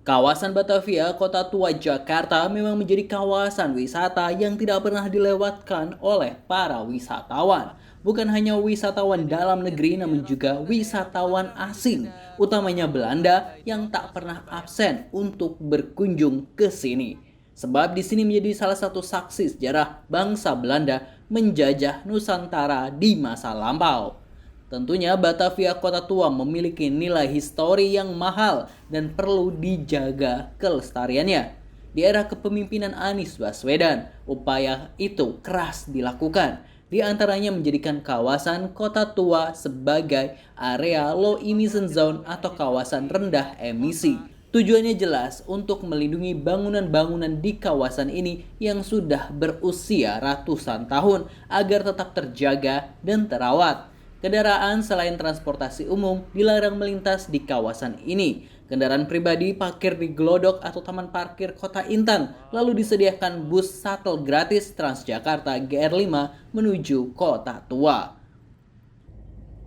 Kawasan Batavia, Kota Tua Jakarta memang menjadi kawasan wisata yang tidak pernah dilewatkan oleh para wisatawan. Bukan hanya wisatawan dalam negeri namun juga wisatawan asing, utamanya Belanda yang tak pernah absen untuk berkunjung ke sini. Sebab di sini menjadi salah satu saksi sejarah bangsa Belanda menjajah Nusantara di masa lampau. Tentunya Batavia Kota Tua memiliki nilai histori yang mahal dan perlu dijaga kelestariannya. Di era kepemimpinan Anies Baswedan, upaya itu keras dilakukan. Di antaranya menjadikan kawasan Kota Tua sebagai area low emission zone atau kawasan rendah emisi. Tujuannya jelas untuk melindungi bangunan-bangunan di kawasan ini yang sudah berusia ratusan tahun agar tetap terjaga dan terawat. Kendaraan selain transportasi umum dilarang melintas di kawasan ini. Kendaraan pribadi parkir di Glodok atau Taman Parkir Kota Intan, lalu disediakan bus shuttle gratis Transjakarta GR5 menuju Kota Tua.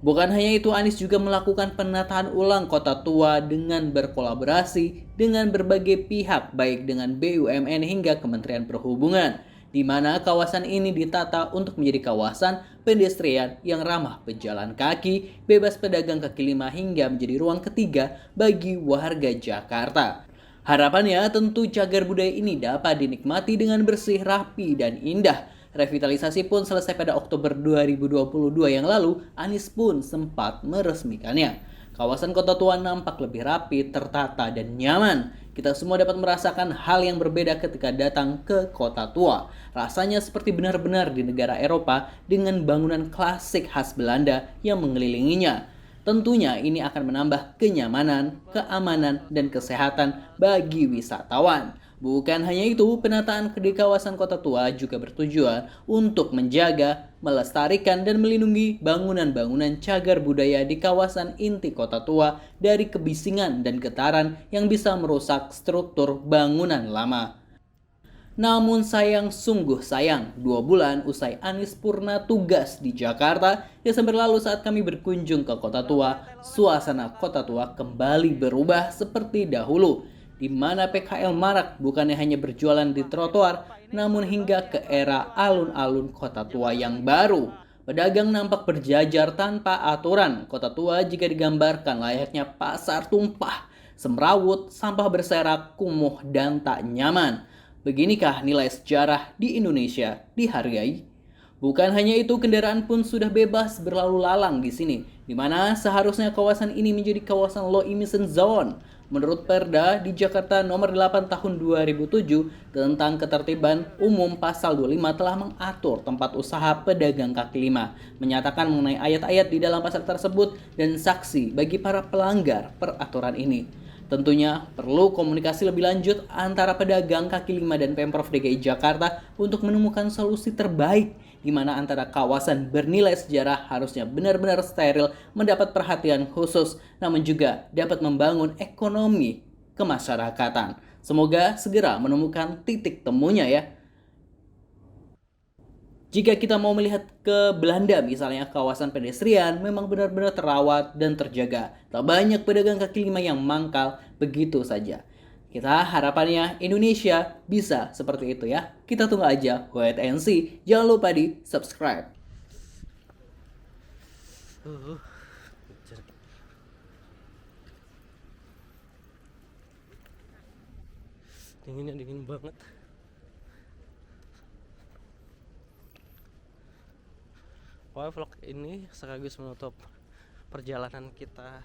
Bukan hanya itu, Anies juga melakukan penataan ulang Kota Tua dengan berkolaborasi dengan berbagai pihak baik dengan BUMN hingga Kementerian Perhubungan, di mana kawasan ini ditata untuk menjadi kawasan pedestrian yang ramah pejalan kaki, bebas pedagang kaki lima hingga menjadi ruang ketiga bagi warga Jakarta. Harapannya tentu cagar budaya ini dapat dinikmati dengan bersih, rapi, dan indah. Revitalisasi pun selesai pada Oktober 2022 yang lalu, Anies pun sempat meresmikannya. Kawasan Kota Tua nampak lebih rapi, tertata, dan nyaman. Kita semua dapat merasakan hal yang berbeda ketika datang ke Kota Tua. Rasanya seperti benar-benar di negara Eropa dengan bangunan klasik khas Belanda yang mengelilinginya. Tentunya ini akan menambah kenyamanan, keamanan, dan kesehatan bagi wisatawan. Bukan hanya itu, penataan di kawasan Kota Tua juga bertujuan untuk menjaga, melestarikan, dan melindungi bangunan-bangunan cagar budaya di kawasan inti Kota Tua dari kebisingan dan getaran yang bisa merusak struktur bangunan lama. Namun sungguh sayang, 2 bulan usai Anies Purna tugas di Jakarta, Desember lalu saat kami berkunjung ke Kota Tua, suasana Kota Tua kembali berubah seperti dahulu, di mana PKL marak bukannya hanya berjualan di trotoar, namun hingga ke era alun-alun Kota Tua yang baru. Pedagang nampak berjajar tanpa aturan. Kota Tua jika digambarkan layaknya pasar tumpah, semrawut, sampah berserak, kumuh, dan tak nyaman. Beginikah nilai sejarah di Indonesia dihargai? Bukan hanya itu, kendaraan pun sudah bebas berlalu lalang di sini, di mana seharusnya kawasan ini menjadi kawasan low emission zone. Menurut Perda di Jakarta nomor 8 tahun 2007 tentang ketertiban umum pasal 25 telah mengatur tempat usaha pedagang kaki lima, menyatakan mengenai ayat-ayat di dalam pasal tersebut dan saksi bagi para pelanggar peraturan ini. Tentunya perlu komunikasi lebih lanjut antara pedagang kaki lima dan Pemprov DKI Jakarta untuk menemukan solusi terbaik di mana antara kawasan bernilai sejarah harusnya benar-benar steril, mendapat perhatian khusus, namun juga dapat membangun ekonomi kemasyarakatan. Semoga segera menemukan titik temunya ya. Jika kita mau melihat ke Belanda misalnya, kawasan pedestrian memang benar-benar terawat dan terjaga. Tak banyak pedagang kaki lima yang mangkal begitu saja. Kita harapannya Indonesia bisa seperti itu ya. Kita tunggu aja, wait and see. Jangan lupa di subscribe. Dinginnya dingin banget. Pokoknya vlog ini sekaligus menutup perjalanan kita